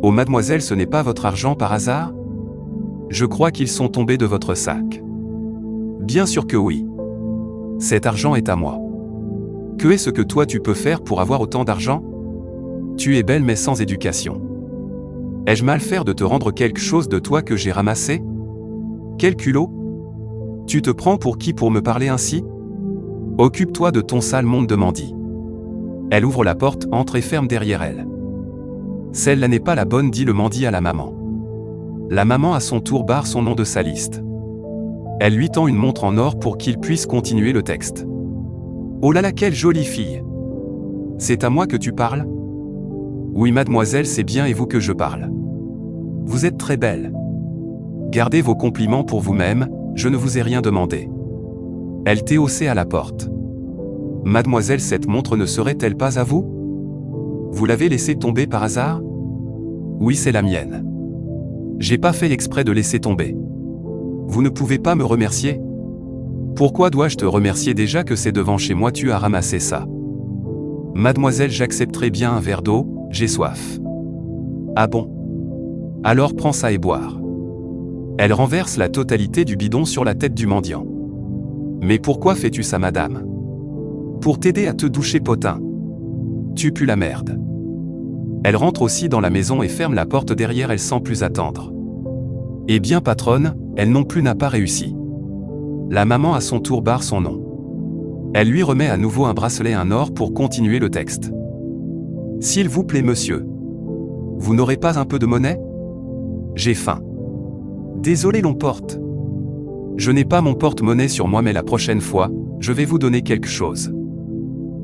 Oh mademoiselle, ce n'est pas votre argent par hasard? Je crois qu'ils sont tombés de votre sac. Bien sûr que oui. Cet argent est à moi. Que est-ce que toi tu peux faire pour avoir autant d'argent? Tu es belle mais sans éducation. Ai-je mal faire de te rendre quelque chose de toi que j'ai ramassé? Quel culot! Tu te prends pour qui pour me parler ainsi? Occupe-toi de ton sale monde de Mandy. Elle ouvre la porte, entre et ferme derrière elle. Celle-là n'est pas la bonne, dit le Mandy à la maman. La maman à son tour barre son nom de sa liste. Elle lui tend une montre en or pour qu'il puisse continuer le texte. Oh là là, quelle jolie fille! C'est à moi que tu parles? Oui mademoiselle, c'est bien à vous que je parle. Vous êtes très belle. Gardez vos compliments pour vous-même, je ne vous ai rien demandé. Elle t'est haussée à la porte. Mademoiselle, cette montre ne serait-elle pas à vous? Vous l'avez laissée tomber par hasard? Oui, c'est la mienne. J'ai pas fait exprès de laisser tomber. Vous ne pouvez pas me remercier? Pourquoi dois-je te remercier déjà que c'est devant chez moi tu as ramassé ça? Mademoiselle, j'accepterai bien un verre d'eau, j'ai soif. Ah bon? Alors prends ça et boire. Elle renverse la totalité du bidon sur la tête du mendiant. Mais pourquoi fais-tu ça, madame? Pour t'aider à te doucher, potin. Tu pues la merde. Elle rentre aussi dans la maison et ferme la porte derrière elle sans plus attendre. Eh bien patronne, elle non plus n'a pas réussi. La maman à son tour barre son nom. Elle lui remet à nouveau un bracelet en or pour continuer le texte. S'il vous plaît monsieur. Vous n'aurez pas un peu de monnaie? J'ai faim. Désolé l'on porte. Je n'ai pas mon porte-monnaie sur moi mais la prochaine fois, je vais vous donner quelque chose.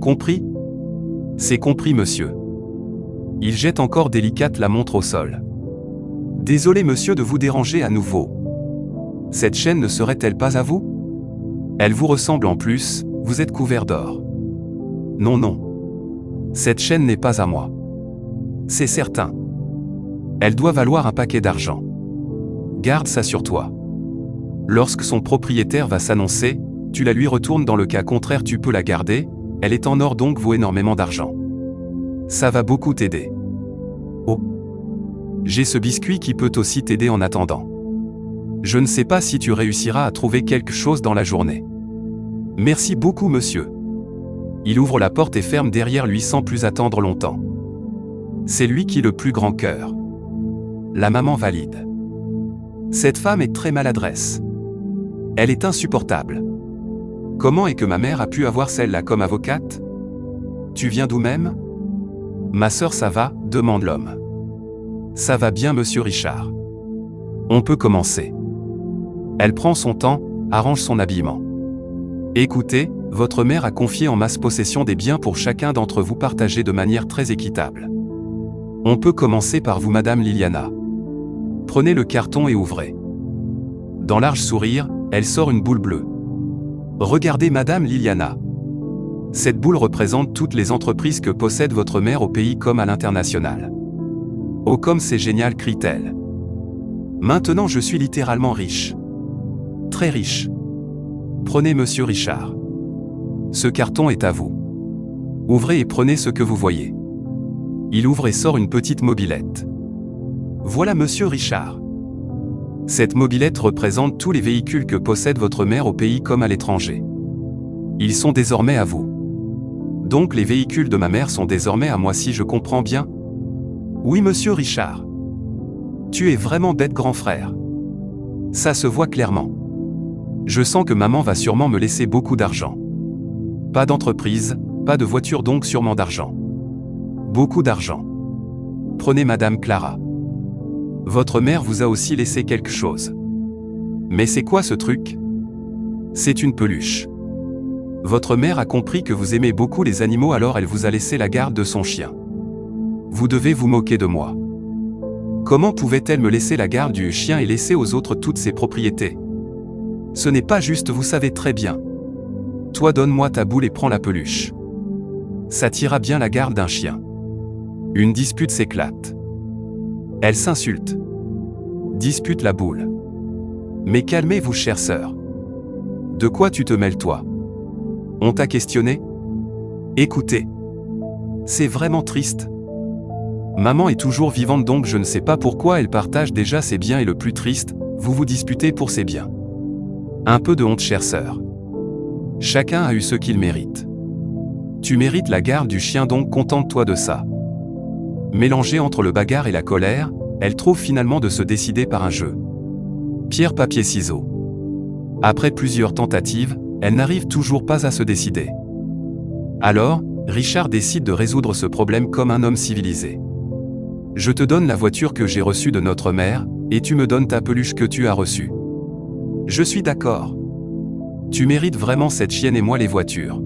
Compris? C'est compris monsieur. Il jette encore délicate la montre au sol. Désolé monsieur de vous déranger à nouveau. Cette chaîne ne serait-elle pas à vous? Elle vous ressemble en plus, vous êtes couvert d'or. Non non. Cette chaîne n'est pas à moi. C'est certain. Elle doit valoir un paquet d'argent. Garde ça sur toi. Lorsque son propriétaire va s'annoncer, tu la lui retournes, dans le cas contraire tu peux la garder, elle est en or donc vaut énormément d'argent. Ça va beaucoup t'aider. Oh. J'ai ce biscuit qui peut aussi t'aider en attendant. Je ne sais pas si tu réussiras à trouver quelque chose dans la journée. Merci beaucoup monsieur. Il ouvre la porte et ferme derrière lui sans plus attendre longtemps. C'est lui qui a le plus grand cœur. La maman valide. Cette femme est très maladresse. Elle est insupportable. Comment est que ma mère a pu avoir celle-là comme avocate? Tu viens d'où même? Ma sœur, ça va? Demande l'homme. Ça va bien monsieur Richard. On peut commencer. Elle prend son temps, arrange son habillement. Écoutez, votre mère a confié en ma possession des biens pour chacun d'entre vous partagés de manière très équitable. On peut commencer par vous madame Liliana. Prenez le carton et ouvrez. Dans large sourire, elle sort une boule bleue. Regardez madame Liliana. Cette boule représente toutes les entreprises que possède votre mère au pays comme à l'international. Oh comme c'est génial, crie-t-elle. Maintenant je suis littéralement riche. Très riche. Prenez monsieur Richard. Ce carton est à vous. Ouvrez et prenez ce que vous voyez. Il ouvre et sort une petite mobilette. Voilà monsieur Richard. Cette mobilette représente tous les véhicules que possède votre mère au pays comme à l'étranger. Ils sont désormais à vous. Donc les véhicules de ma mère sont désormais à moi si je comprends bien? Oui monsieur Richard. Tu es vraiment bête grand frère. Ça se voit clairement. Je sens que maman va sûrement me laisser beaucoup d'argent. Pas d'entreprise, pas de voiture donc sûrement d'argent. Beaucoup d'argent. Prenez madame Clara. Votre mère vous a aussi laissé quelque chose. Mais c'est quoi ce truc? C'est une peluche. Votre mère a compris que vous aimez beaucoup les animaux alors elle vous a laissé la garde de son chien. Vous devez vous moquer de moi. Comment pouvait-elle me laisser la garde du chien et laisser aux autres toutes ses propriétés? Ce n'est pas juste, vous savez très bien. Toi donne-moi ta boule et prends la peluche. Ça t'ira bien la garde d'un chien. Une dispute s'éclate. Elle s'insulte. Dispute la boule. Mais calmez-vous chère sœur. De quoi tu te mêles toi? On t'a questionné? Écoutez. C'est vraiment triste. Maman est toujours vivante donc je ne sais pas pourquoi elle partage déjà ses biens et le plus triste, vous vous disputez pour ses biens. Un peu de honte chère sœur. Chacun a eu ce qu'il mérite. Tu mérites la garde du chien donc contente-toi de ça. Mélangée entre le bagarre et la colère, elle trouve finalement de se décider par un jeu. Pierre papier ciseaux. Après plusieurs tentatives, elle n'arrive toujours pas à se décider. Alors, Richard décide de résoudre ce problème comme un homme civilisé. Je te donne la voiture que j'ai reçue de notre mère, et tu me donnes ta peluche que tu as reçue. Je suis d'accord. Tu mérites vraiment cette chienne et moi les voitures.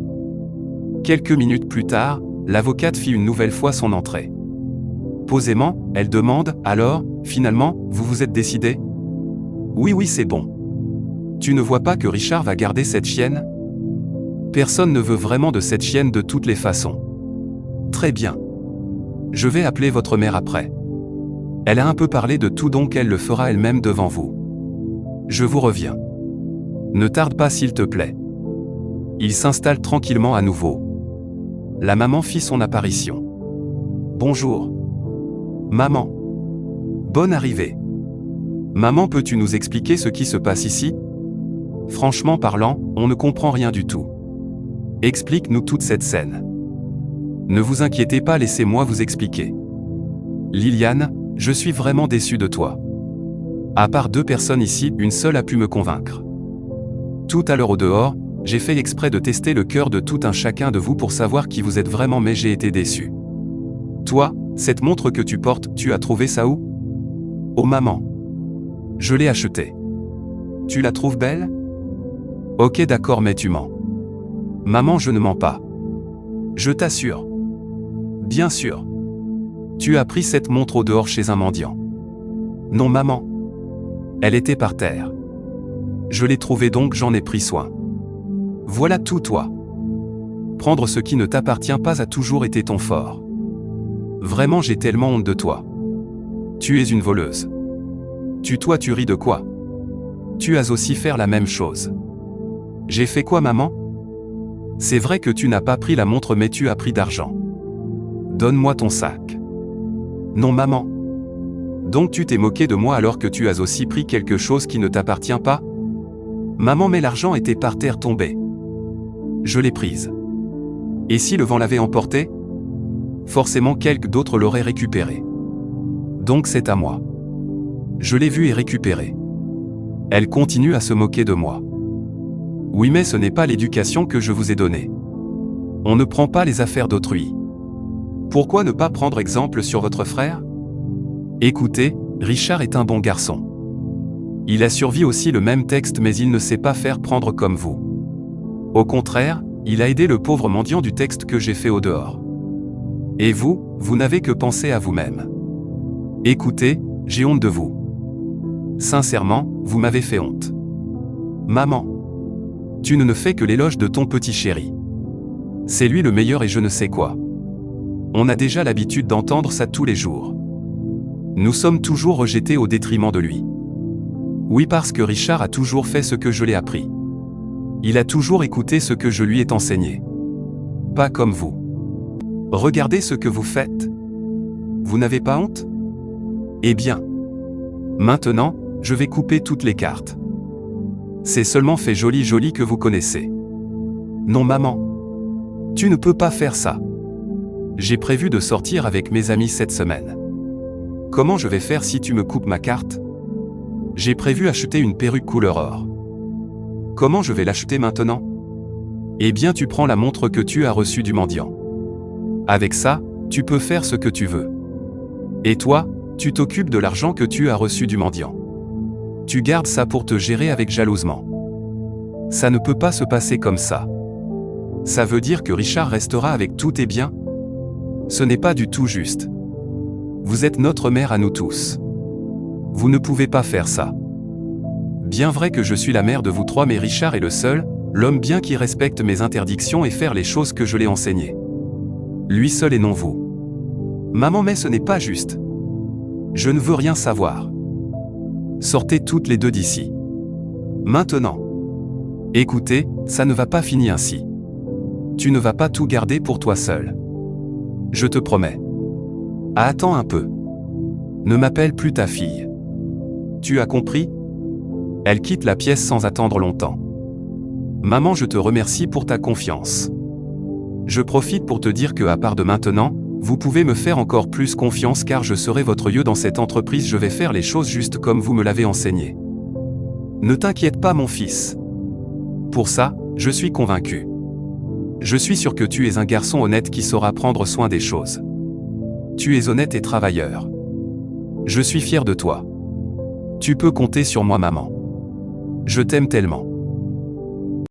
Quelques minutes plus tard, l'avocate fit une nouvelle fois son entrée. Posément, elle demande, alors, finalement, vous vous êtes décidé? Oui, c'est bon. Tu ne vois pas que Richard va garder cette chienne? Personne ne veut vraiment de cette chienne de toutes les façons. Très bien. Je vais appeler votre mère après. Elle a un peu parlé de tout donc elle le fera elle-même devant vous. Je vous reviens. Ne tarde pas s'il te plaît. Il s'installe tranquillement à nouveau. La maman fit son apparition. Bonjour. Maman. Bonne arrivée. Maman, peux-tu nous expliquer ce qui se passe ici? Franchement parlant, on ne comprend rien du tout. Explique-nous toute cette scène. Ne vous inquiétez pas, laissez-moi vous expliquer. Liliane, je suis vraiment déçu de toi. À part 2 personnes ici, une seule a pu me convaincre. Tout à l'heure au dehors, j'ai fait exprès de tester le cœur de tout un chacun de vous pour savoir qui vous êtes vraiment, mais j'ai été déçu. Toi, cette montre que tu portes, tu as trouvé ça où? Oh maman. Je l'ai achetée. Tu la trouves belle? Ok d'accord mais tu mens. Maman, je ne mens pas. Je t'assure. Bien sûr. Tu as pris cette montre au dehors chez un mendiant. Non maman. Elle était par terre. Je l'ai trouvée donc j'en ai pris soin. Voilà tout toi. Prendre ce qui ne t'appartient pas a toujours été ton fort. Vraiment j'ai tellement honte de toi. Tu es une voleuse. Tu ris de quoi? Tu as aussi fait la même chose. J'ai fait quoi maman? C'est vrai que tu n'as pas pris la montre mais tu as pris d'argent. Donne-moi ton sac. Non maman. Donc tu t'es moqué de moi alors que tu as aussi pris quelque chose qui ne t'appartient pas? Maman, mais l'argent était par terre tombé. Je l'ai prise. Et si le vent l'avait emporté? Forcément quelqu'un d'autre l'aurait récupéré. Donc c'est à moi. Je l'ai vu et récupéré. Elle continue à se moquer de moi. Oui mais ce n'est pas l'éducation que je vous ai donnée. On ne prend pas les affaires d'autrui. Pourquoi ne pas prendre exemple sur votre frère? Écoutez, Richard est un bon garçon. Il a survécu aussi le même texte mais il ne sait pas faire prendre comme vous. Au contraire, il a aidé le pauvre mendiant du texte que j'ai fait au dehors. Et vous, vous n'avez que pensé à vous-même. Écoutez, j'ai honte de vous. Sincèrement, vous m'avez fait honte. Maman. Tu ne fais que l'éloge de ton petit chéri. C'est lui le meilleur et je ne sais quoi. On a déjà l'habitude d'entendre ça tous les jours. Nous sommes toujours rejetés au détriment de lui. Oui parce que Richard a toujours fait ce que je l'ai appris. Il a toujours écouté ce que je lui ai enseigné. Pas comme vous. Regardez ce que vous faites. Vous n'avez pas honte? Eh bien. Maintenant, je vais couper toutes les cartes. C'est seulement fait joli que vous connaissez. Non maman. Tu ne peux pas faire ça. J'ai prévu de sortir avec mes amis cette semaine. Comment je vais faire si tu me coupes ma carte? J'ai prévu acheter une perruque couleur or. Comment je vais l'acheter maintenant? Eh bien tu prends la montre que tu as reçue du mendiant. Avec ça, tu peux faire ce que tu veux. Et toi, tu t'occupes de l'argent que tu as reçu du mendiant. Tu gardes ça pour te gérer avec jalousement. Ça ne peut pas se passer comme ça. Ça veut dire que Richard restera avec tous tes biens? Ce n'est pas du tout juste. Vous êtes notre mère à nous tous. Vous ne pouvez pas faire ça. Bien vrai que je suis la mère de vous 3 mais Richard est le seul, l'homme bien qui respecte mes interdictions et faire les choses que je l'ai enseignées. Lui seul et non vous. Maman mais ce n'est pas juste. Je ne veux rien savoir. Sortez toutes les deux d'ici. Maintenant. Écoutez, ça ne va pas finir ainsi. Tu ne vas pas tout garder pour toi seul. Je te promets. Ah, attends un peu. Ne m'appelle plus ta fille. Tu as compris? Elle quitte la pièce sans attendre longtemps. Maman, je te remercie pour ta confiance. Je profite pour te dire que à part de maintenant, vous pouvez me faire encore plus confiance car je serai votre yeux dans cette entreprise, je vais faire les choses juste comme vous me l'avez enseigné. Ne t'inquiète pas mon fils. Pour ça, je suis convaincu. Je suis sûr que tu es un garçon honnête qui saura prendre soin des choses. Tu es honnête et travailleur. Je suis fier de toi. Tu peux compter sur moi maman. Je t'aime tellement.